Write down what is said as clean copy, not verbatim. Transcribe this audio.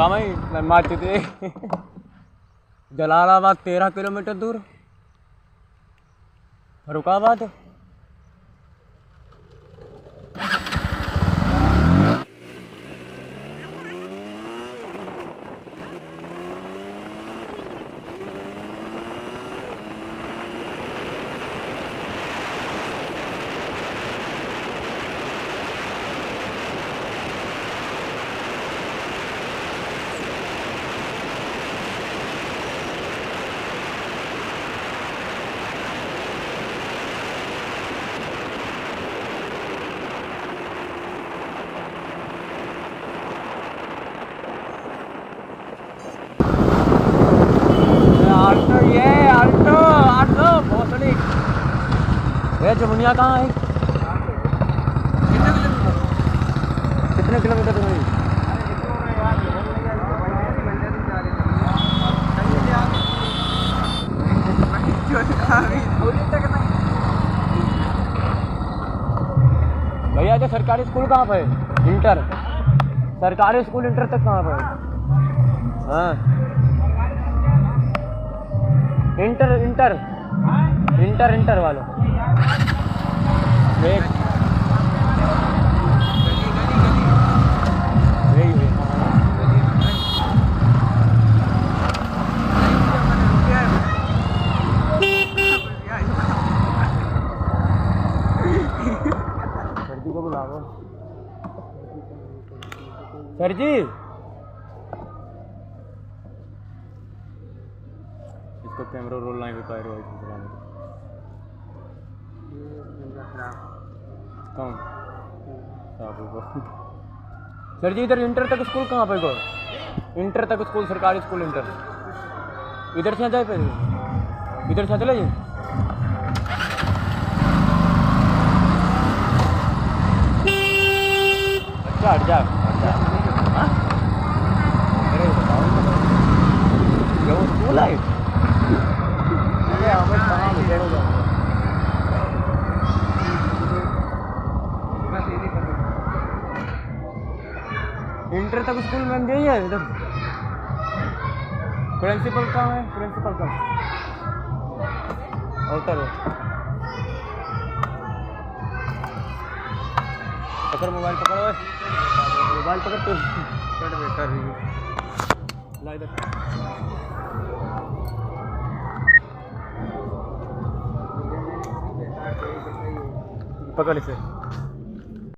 लगा मैं मारती थी। जलालाबाद 13 किलोमीटर दूर, फरुखाबाद। ये जमुनिया कहाँ है? कितने किलोमीटर दूर है? भैया जो सरकारी स्कूल कहाँ पे है? इंटर सरकारी स्कूल इंटर तक कहाँ पे है? हाँ इंटर इंटर इंटर इंटर वालों एक सर्जी को बुलाओ। सर्जी इसको कैमरा रोल नहीं भी पाए रोहित कौन सर जी? इधर इंटर तक स्कूल कहाँ पे गो? इंटर तक स्कूल सरकारी स्कूल इंटर इधर से जाए पे इधर से चले जाए। अच्छा हट जा वो स्कूल है। इंटर तक स्कूल में गई है। इधर प्रिंसिपल कहाँ है? प्रिंसिपल का उतर पकड़, मोबाइल पकड़ो, मोबाइल पकड़ तो ला इधर। पकड़ इसे।